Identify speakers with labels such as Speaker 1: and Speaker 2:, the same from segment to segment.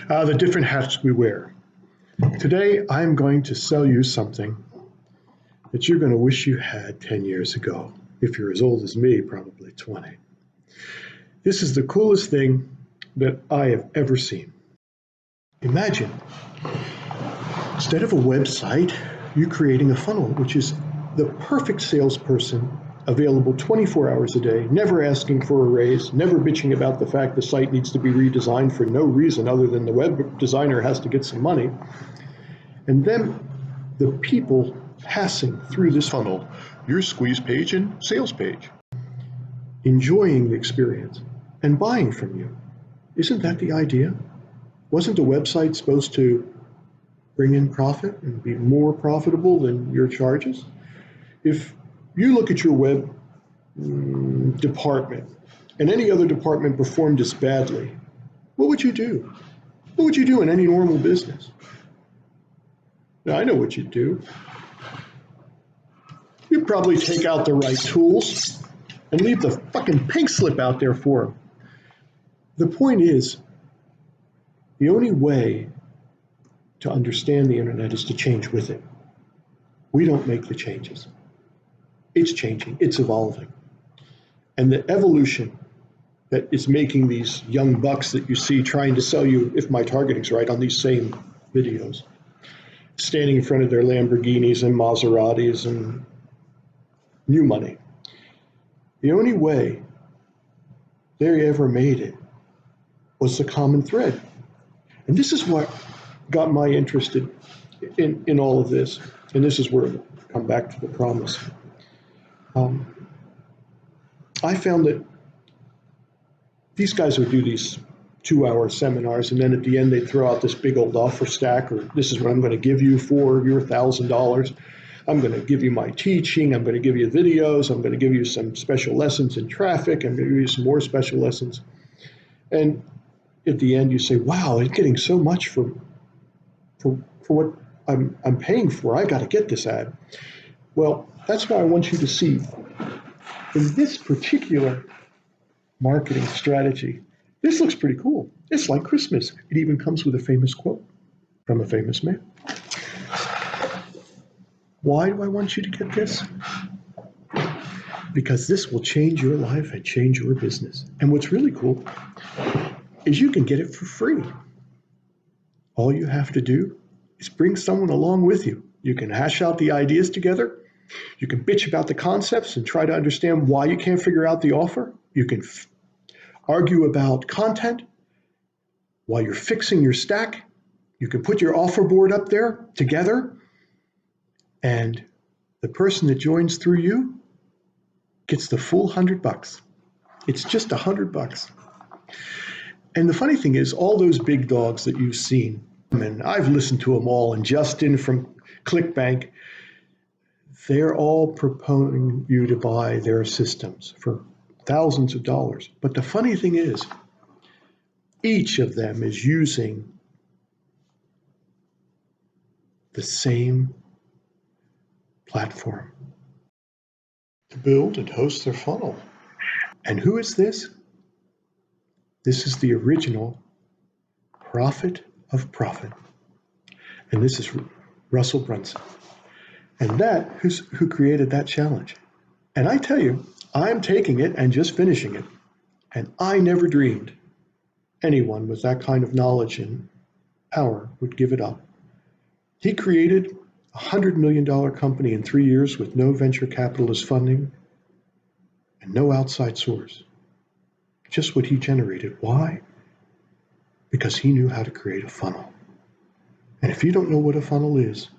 Speaker 1: The different hats we wear. Today, I'm going to sell you something that you're going to wish you had 10 years ago. If you're as old as me, probably 20. This is the coolest thing that I have ever seen. Imagine, instead of a website, you creating a funnel, which is the perfect salesperson, available 24 hours a day, never asking for a raise, never bitching about the fact the site needs to be redesigned for no reason other than the web designer has to get some money. And then the people passing through this funnel, your squeeze page and sales page, enjoying the experience and buying from you. Isn't that the idea? Wasn't the website supposed to bring in profit and be more profitable than your charges? If you look at your web department and any other department performed as badly, what would you do? What would you do in any normal business? Now, I know what you'd do. You'd probably take out the right tools and leave the fucking pink slip out there for them. The point is, the only way to understand the internet is to change with it. We don't make the changes. It's changing, it's evolving. And the evolution that is making these young bucks that you see trying to sell you, if my targeting's right, on these same videos, standing in front of their Lamborghinis and Maseratis and new money. The only way they ever made it was the common thread. And this is what got my interested in all of this. And this is where I come back to the promise. I found that these guys would do these 2-hour seminars, and then at the end they'd throw out this big old offer stack, or this is what I'm going to give you for your $1,000. I'm going to give you my teaching, I'm going to give you videos, I'm going to give you some special lessons in traffic, I'm going to give you some more special lessons. And at the end you say, wow, I'm getting so much for what I'm paying for. I got to get this ad. Well, that's why I want you to see in this particular marketing strategy, this looks pretty cool. It's like Christmas. It even comes with a famous quote from a famous man. Why do I want you to get this? Because this will change your life and change your business. And what's really cool is you can get it for free. All you have to do is bring someone along with you. You can hash out the ideas together. You can bitch about the concepts and try to understand why you can't figure out the offer. You can argue about content while you're fixing your stack. You can put your offer board up there together, and the person that joins through you gets the full $100. It's just $100. And the funny thing is, all those big dogs that you've seen, and I've listened to them all, and Justin from ClickBank, they're all proposing you to buy their systems for thousands of dollars. But the funny thing is, each of them is using the same platform to build and host their funnel. And who is this? This is the original prophet of profit. And this is Russell Brunson. And that is who created that challenge. And I tell you, I'm taking it and just finishing it. And I never dreamed anyone with that kind of knowledge and power would give it up. He created a $100 million company in 3 years with no venture capitalist funding and no outside source. Just what he generated. Why? Because he knew how to create a funnel. And if you don't know what a funnel is,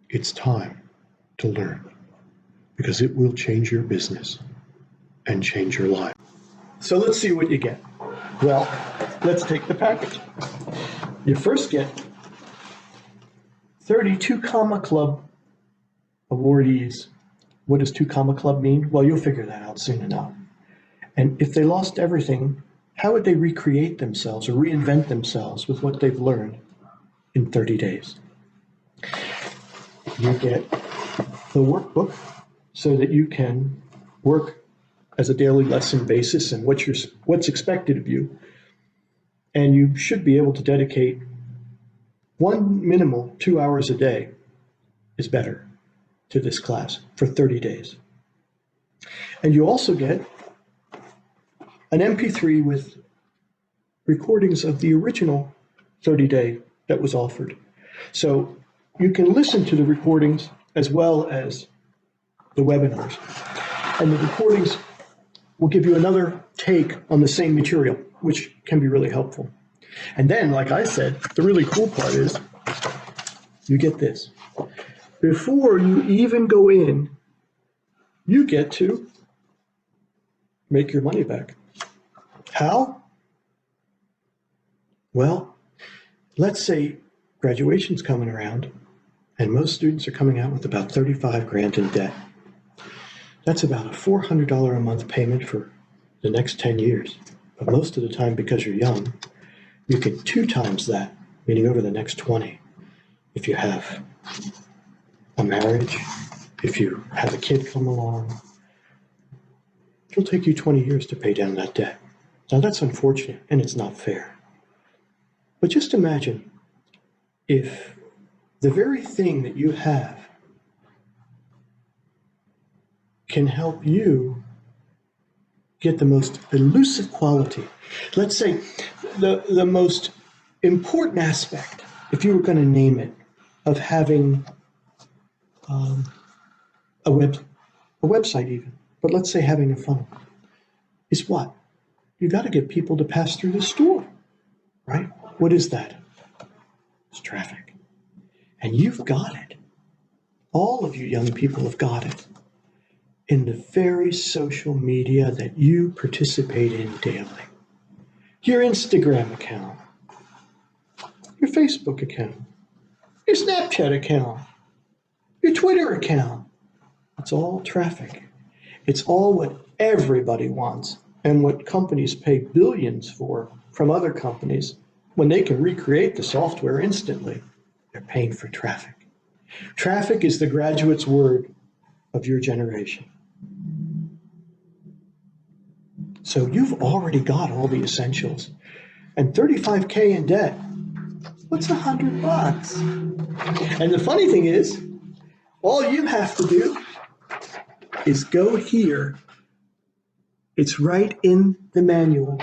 Speaker 1: it's time to learn, because it will change your business and change your life. So let's see what you get. Well, let's take the package. You first get 32 Comma Club awardees. What does 2 Comma Club mean? Well, you'll figure that out soon enough. And if they lost everything, how would they recreate themselves or reinvent themselves with what they've learned in 30 days? You get the workbook so that you can work as a daily lesson basis and what's expected of you. And you should be able to dedicate one minimal 2 hours a day is better to this class for 30 days. And you also get an MP3 with recordings of the original 30-day that was offered. So you can listen to the recordings as well as the webinars. And the recordings will give you another take on the same material, which can be really helpful. And then, like I said, the really cool part is you get this. Before you even go in, you get to make your money back. How? Well, let's say graduation's coming around and most students are coming out with about 35 grand in debt. That's about a $400 a month payment for the next 10 years. But most of the time, because you're young, you get 2 times that, meaning over the next 20. If you have a marriage, if you have a kid come along, it'll take you 20 years to pay down that debt. Now that's unfortunate and it's not fair. But just imagine if the very thing that you have can help you get the most elusive quality. Let's say the most important aspect, if you were going to name it, of having a website even, but let's say having a funnel, is what? You got to get people to pass through the store, right? What is that? It's traffic. And you've got it. All of you young people have got it in the very social media that you participate in daily. Your Instagram account, your Facebook account, your Snapchat account, your Twitter account. It's all traffic. It's all what everybody wants and what companies pay billions for from other companies when they can recreate the software instantly. They're paying for traffic. Traffic is the graduate's word of your generation. So you've already got all the essentials. And 35K in debt, what's $100? And the funny thing is, all you have to do is go here. It's right in the manual.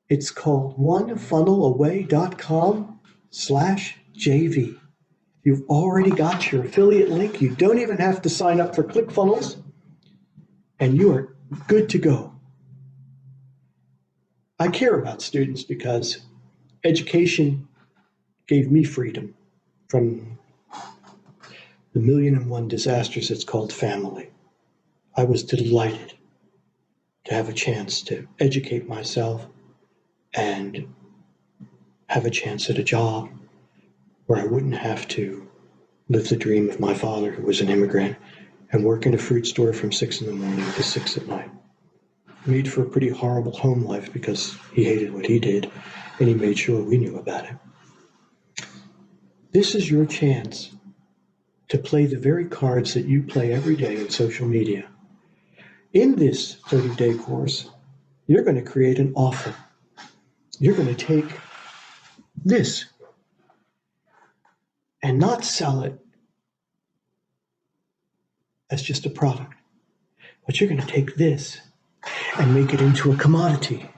Speaker 1: It's called onefunnelaway.com/JV. You've already got your affiliate link. You don't even have to sign up for Clickfunnels, and you are good to go. I care about students because education gave me freedom from the 1,000,001 disasters it's called family. I was delighted to have a chance to educate myself and have a chance at a job where I wouldn't have to live the dream of my father, who was an immigrant, and work in a fruit store from 6 in the morning to 6 at night. Made for a pretty horrible home life because he hated what he did and he made sure we knew about it. This is your chance to play the very cards that you play every day in social media. In this 30-day course, you're going to create an offer. You're going to take this and not sell it as just a product, but you're going to take this and make it into a commodity.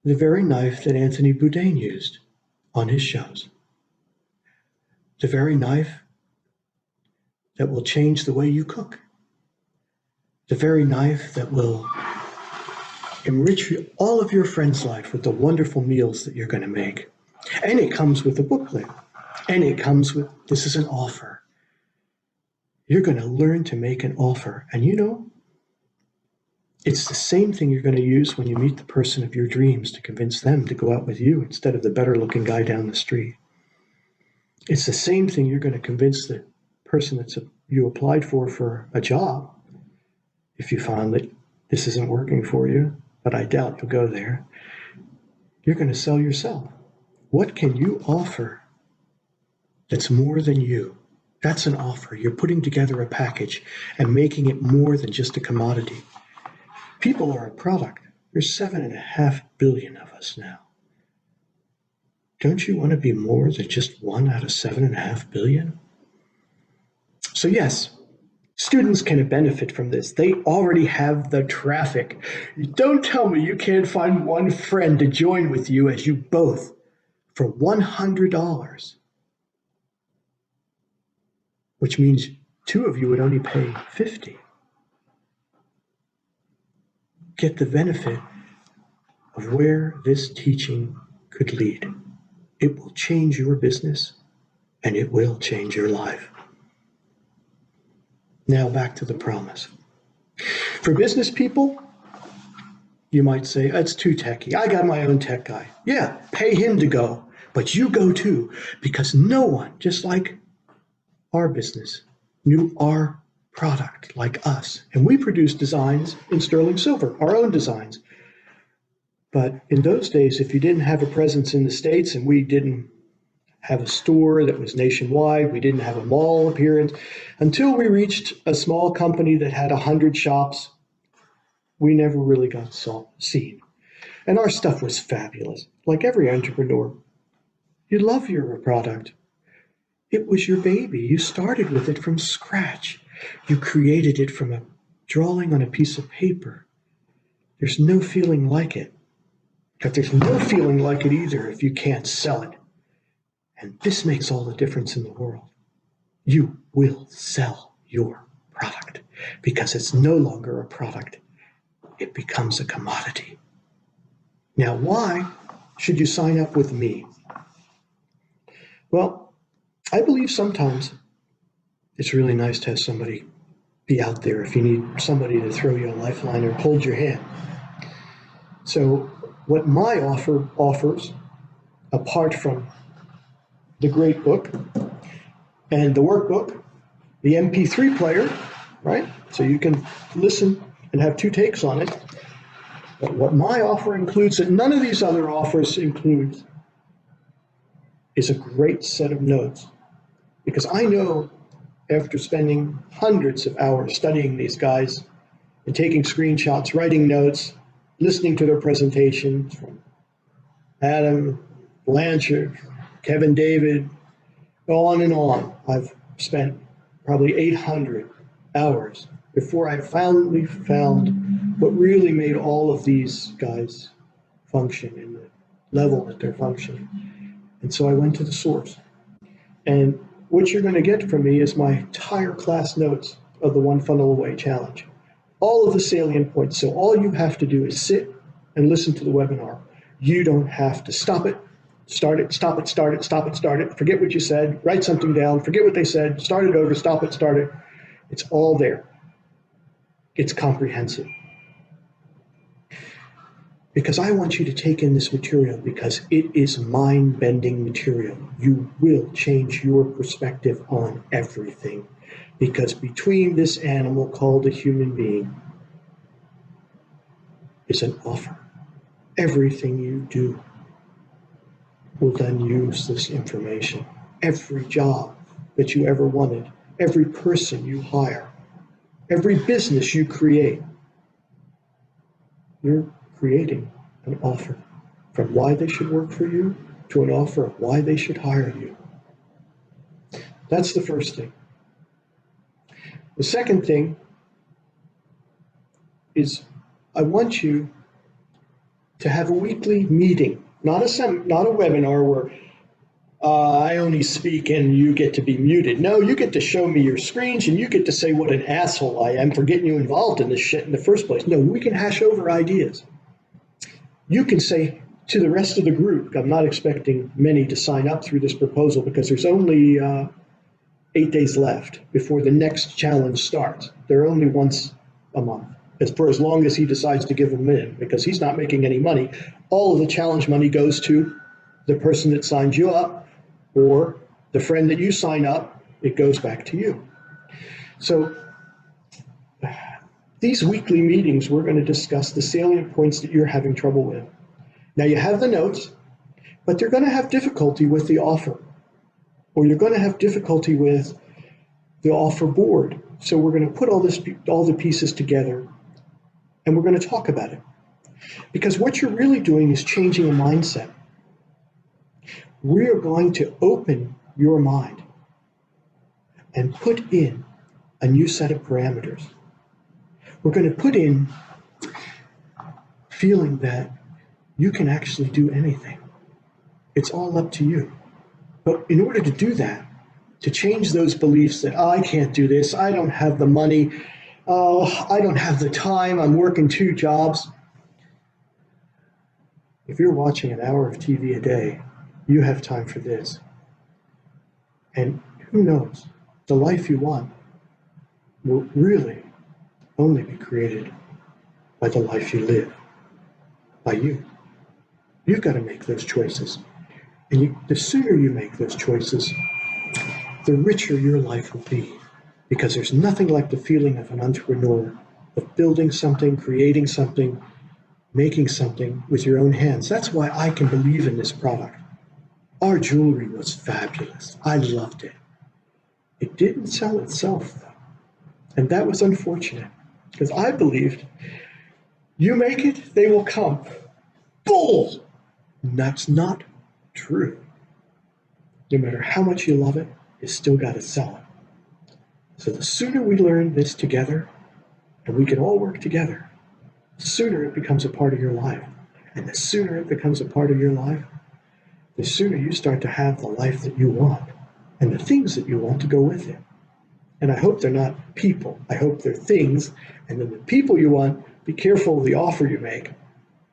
Speaker 1: The very knife that Anthony Bourdain used on his shows. The very knife that will change the way you cook. The very knife that will enrich all of your friends' life with the wonderful meals that you're going to make. And it comes with a booklet. And it comes with, this is an offer. You're going to learn to make an offer. And you know, it's the same thing you're going to use when you meet the person of your dreams to convince them to go out with you instead of the better-looking guy down the street. It's the same thing you're going to convince the person that you applied for a job. If you find that this isn't working for you, but I doubt you'll go there, you're going to sell yourself. What can you offer that's more than you? That's an offer. You're putting together a package and making it more than just a commodity. People are a product. There's 7.5 billion of us now. Don't you want to be more than just one out of 7.5 billion? So yes, students can benefit from this. They already have the traffic. Don't tell me you can't find one friend to join with you as you both, for $100, which means two of you would only pay $50. Get the benefit of where this teaching could lead. It will change your business and it will change your life. Now back to the promise. For business people, you might say, that's too techy. I got my own tech guy. Yeah, pay him to go, but you go too, because no one, just like our business, knew our product like us. And we produce designs in sterling silver, our own designs. But in those days, if you didn't have a presence in the States and we didn't have a store that was nationwide, we didn't have a mall appearance, until we reached a small company that had 100 shops, we never really got seen. And our stuff was fabulous. Like every entrepreneur, you love your product. It was your baby. You started with it from scratch. You created it from a drawing on a piece of paper. There's no feeling like it. But there's no feeling like it either if you can't sell it. And this makes all the difference in the world. You will sell your product because it's no longer a product. It becomes a commodity. Now, why should you sign up with me? Well, I believe sometimes it's really nice to have somebody be out there if you need somebody to throw you a lifeline or hold your hand. So what my offer offers, apart from the great book and the workbook, the MP3 player, right? So you can listen and have two takes on it. But what my offer includes that none of these other offers include is a great set of notes. Because I know after spending hundreds of hours studying these guys and taking screenshots, writing notes, listening to their presentations from Adam, Blanchard, Kevin David, on and on. I've spent probably 800 hours before I finally found what really made all of these guys function in the level that they're functioning. And so I went to the source. And what you're going to get from me is my entire class notes of the One Funnel Away Challenge. All of the salient points. So all you have to do is sit and listen to the webinar. You don't have to stop it, start it, stop it, start it, stop it, start it, forget what you said, write something down, forget what they said, start it over, stop it, start it. It's all there. It's comprehensive. Because I want you to take in this material because it is mind-bending material. You will change your perspective on everything. Because between this animal called a human being is an offer. Everything you do will then use this information. Every job that you ever wanted, every person you hire, every business you create, you're creating an offer from why they should work for you to an offer of why they should hire you. That's the first thing. The second thing is I want you to have a weekly meeting, not a webinar where I only speak and you get to be muted. No, you get to show me your screens and you get to say what an asshole I am for getting you involved in this shit in the first place. No, we can hash over ideas. You can say to the rest of the group, I'm not expecting many to sign up through this proposal because there's only 8 days left before the next challenge starts. They're only once a month, for as long as he decides to give them in, because he's not making any money. All of the challenge money goes to the person that signed you up or the friend that you sign up, it goes back to you. So these weekly meetings, we're going to discuss the salient points that you're having trouble with. Now you have the notes, but they're going to have difficulty with the offer, or you're going to have difficulty with the offer board. So we're going to put all the pieces together And we're going to talk about it. Because what you're really doing is changing a mindset. We're going to open your mind and put in a new set of parameters. We're going to put in feeling that you can actually do anything. It's all up to you. But in order to do that, to change those beliefs that I can't do this, I don't have the money, I don't have the time, I'm working 2 jobs. If you're watching an hour of TV a day, you have time for this. And who knows, the life you want will really only be created by the life you live, by you. You've got to make those choices. And the sooner you make those choices, the richer your life will be. Because there's nothing like the feeling of an entrepreneur, of building something, creating something, making something with your own hands. That's why I can believe in this product. Our jewelry was fabulous. I loved it. It didn't sell itself, though. And that was unfortunate, because I believed, you make it, they will come. Bull! And that's not true. No matter how much you love it, you still got to sell it. So the sooner we learn this together, and we can all work together, the sooner it becomes a part of your life. And the sooner it becomes a part of your life, the sooner you start to have the life that you want and the things that you want to go with it. And I hope they're not people. I hope they're things. And then the people you want, be careful of the offer you make,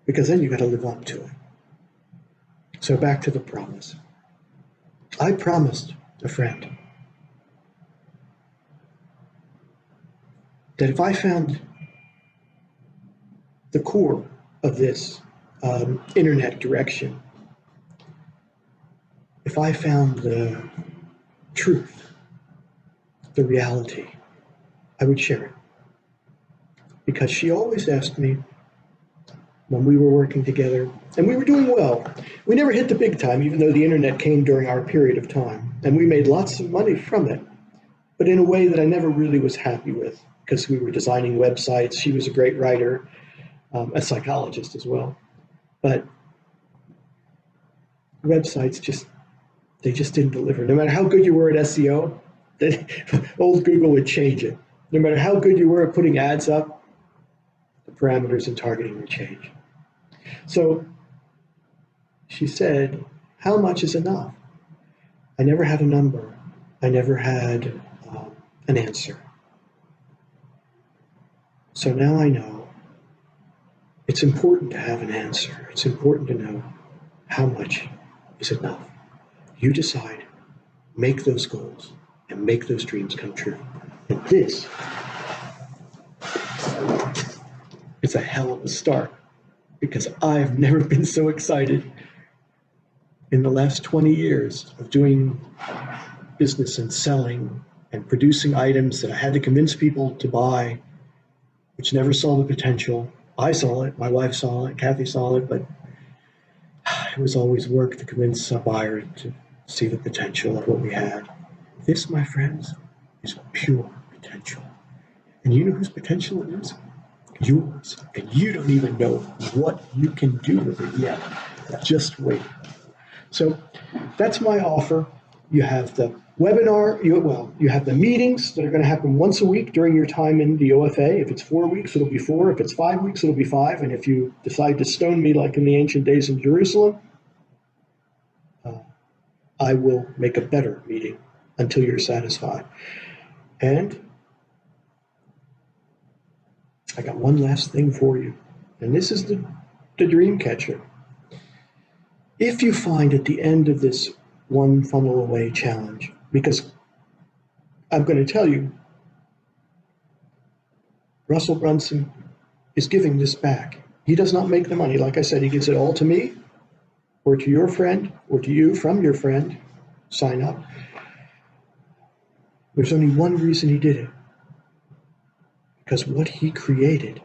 Speaker 1: because then you got to live up to it. So back to the promise. I promised a friend that if I found the core of this internet direction, if I found the truth, the reality, I would share it. Because she always asked me when we were working together, and we were doing well. We never hit the big time, even though the internet came during our period of time, and we made lots of money from it, but in a way that I never really was happy with, because we were designing websites. She was a great writer, a psychologist as well, but websites just didn't deliver. No matter how good you were at SEO, old Google would change it. No matter how good you were at putting ads up, the parameters and targeting would change. So she said, how much is enough? I never had a number. I never had an answer. So now I know it's important to have an answer. It's important to know how much is enough. You decide, make those goals, and make those dreams come true. And this is a hell of a start, because I've never been so excited in the last 20 years of doing business and selling and producing items that I had to convince people to buy, which never saw the potential. I saw it, my wife saw it, Kathy saw it, but it was always work to convince a buyer to see the potential of what we had. This, my friends, is pure potential. And you know whose potential it is? Yours. And you don't even know what you can do with it yet. Just wait. So that's my offer. You have the webinar, you have the meetings that are going to happen once a week during your time in the OFA. If it's 4 weeks, it'll be 4. If it's 5 weeks, it'll be 5. And if you decide to stone me like in the ancient days in Jerusalem, I will make a better meeting until you're satisfied. And I got one last thing for you. And this is the dream catcher. If you find at the end of this one funnel away challenge, because I'm going to tell you, Russell Brunson is giving this back. He does not make the money. Like I said, he gives it all to me, or to your friend, or to you from your friend. Sign up. There's only one reason he did it. Because what he created,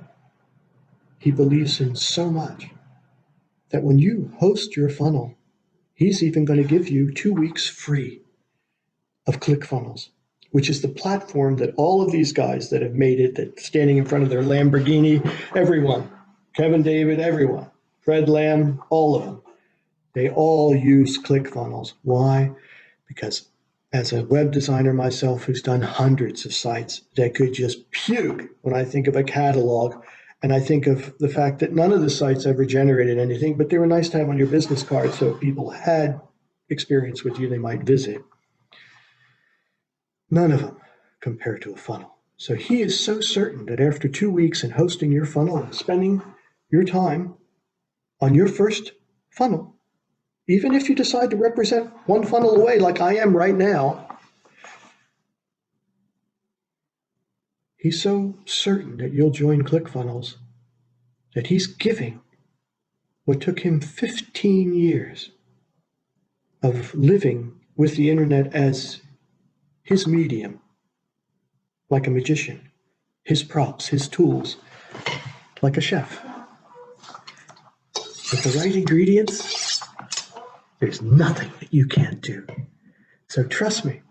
Speaker 1: he believes in so much that when you host your funnel, he's even going to give you 2 weeks free of Clickfunnels, which is the platform that all of these guys that have made it, that standing in front of their Lamborghini, everyone, Kevin David, everyone, Fred Lamb, all of them, they all use ClickFunnels. Why? Because as a web designer myself who's done hundreds of sites that could just puke when I think of a catalog, and I think of the fact that none of the sites ever generated anything, but they were nice to have on your business card so if people had experience with you, they might visit. None of them compare to a funnel. So he is so certain that after 2 weeks in hosting your funnel and spending your time on your first funnel, even if you decide to represent one funnel away like I am right now, he's so certain that you'll join ClickFunnels that he's giving what took him 15 years of living with the internet as his medium, like a magician, his props, his tools, like a chef. With the right ingredients, there's nothing that you can't do. So trust me,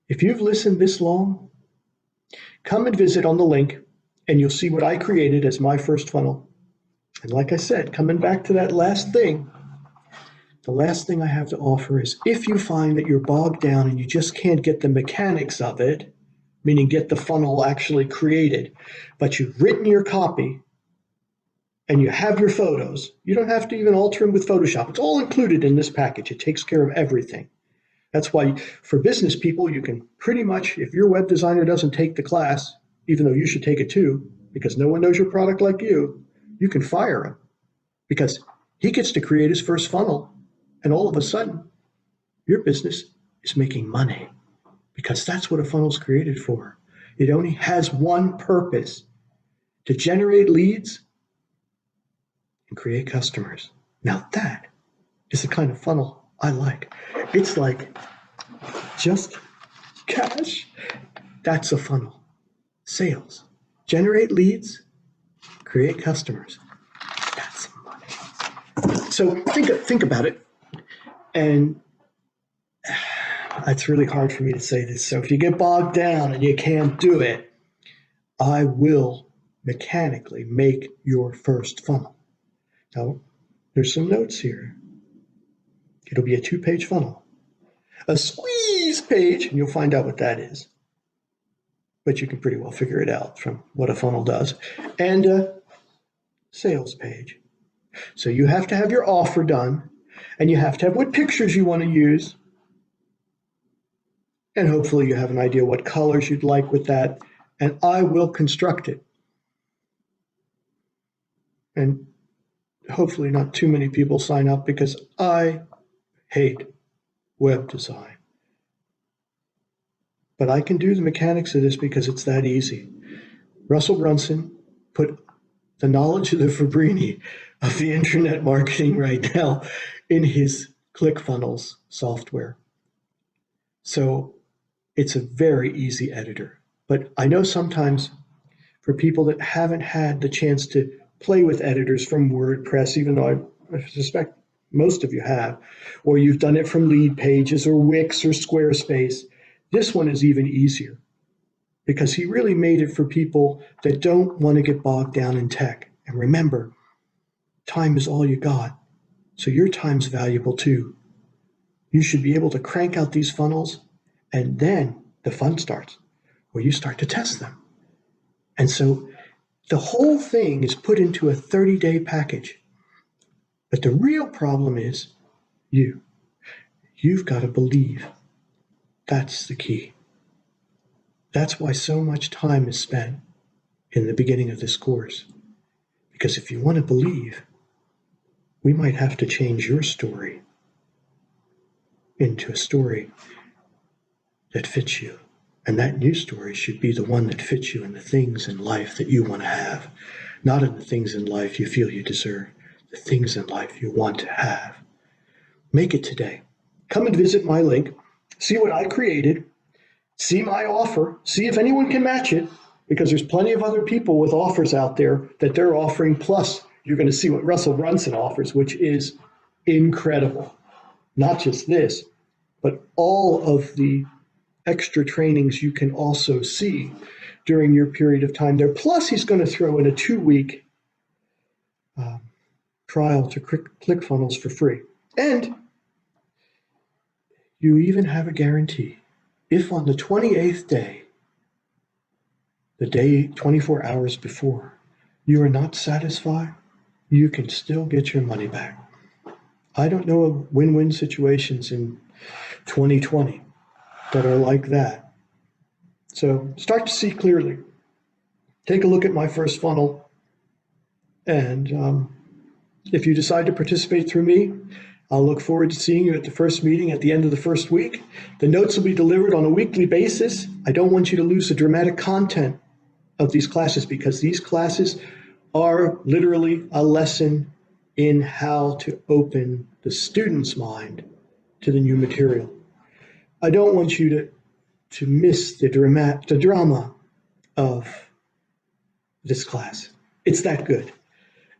Speaker 1: if you've listened this long, come and visit on the link and you'll see what I created as my first funnel. And like I said, coming back to that last thing, the last thing I have to offer is if you find that you're bogged down and you just can't get the mechanics of it, meaning get the funnel actually created, but you've written your copy and you have your photos, you don't have to even alter them with Photoshop. It's all included in this package. It takes care of everything. That's why for business people, you can pretty much, if your web designer doesn't take the class, even though you should take it too, because no one knows your product like you can fire him because he gets to create his first funnel. And all of a sudden, your business is making money because that's what a funnel is created for. It only has one purpose: to generate leads and create customers. Now that is the kind of funnel I like. It's like just cash. That's a funnel. Sales. Generate leads, create customers. That's money. So think about it. And it's really hard for me to say this. So if you get bogged down and you can't do it, I will mechanically make your first funnel. Now, there's some notes here. It'll be a 2-page funnel, a squeeze page, and you'll find out what that is. But you can pretty well figure it out from what a funnel does, and a sales page. So you have to have your offer done, and you have to have what pictures you want to use, and hopefully you have an idea what colors you'd like with that, and I will construct it. And hopefully not too many people sign up because I hate web design. But I can do the mechanics of this because it's that easy. Russell Brunson put the knowledge of the Fabrini of the internet marketing right now in his ClickFunnels software. So it's a very easy editor. But I know sometimes for people that haven't had the chance to play with editors from WordPress, even though I suspect most of you have, or you've done it from Lead Pages or Wix or Squarespace, this one is even easier because he really made it for people that don't want to get bogged down in tech. And remember, time is all you got. So your time's valuable too. You should be able to crank out these funnels, and then the fun starts where you start to test them. And so the whole thing is put into a 30-day package. But the real problem is you've got to believe. That's the key. That's why so much time is spent in the beginning of this course. Because if you want to believe, we might have to change your story into a story that fits you. And that new story should be the one that fits you in the things in life that you want to have, not in the things in life you feel you deserve, the things in life you want to have. Make it today. Come and visit my link, see what I created, see my offer, see if anyone can match it, because there's plenty of other people with offers out there that they're offering. Plus, you're going to see what Russell Brunson offers, which is incredible. Not just this, but all of the extra trainings you can also see during your period of time there. Plus, he's going to throw in a 2-week trial to Clickfunnels for free. And you even have a guarantee. If on the 28th day, the day 24 hours before, you are not satisfied, you can still get your money back. I don't know of win-win situations in 2020 that are like that. So start to see clearly. Take a look at my first funnel. And if you decide to participate through me, I'll look forward to seeing you at the first meeting at the end of the first week. The notes will be delivered on a weekly basis. I don't want you to lose the dramatic content of these classes, because these classes are literally a lesson in how to open the student's mind to the new material. I don't want you to miss the drama of this class. It's that good.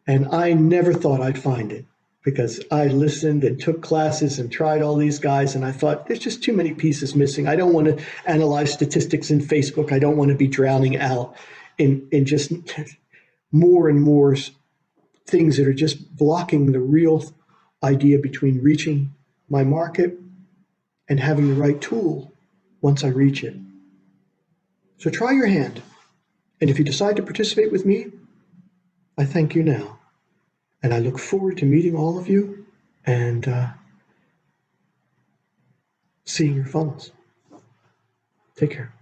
Speaker 1: And I never thought I'd find it, because I listened and took classes and tried all these guys, and I thought there's just too many pieces missing. I don't want to analyze statistics in Facebook. I don't want to be drowning out in just more and more things that are just blocking the real idea between reaching my market and having the right tool once I reach it. So try your hand. And if you decide to participate with me, I thank you now. And I look forward to meeting all of you and seeing your funnels. Take care.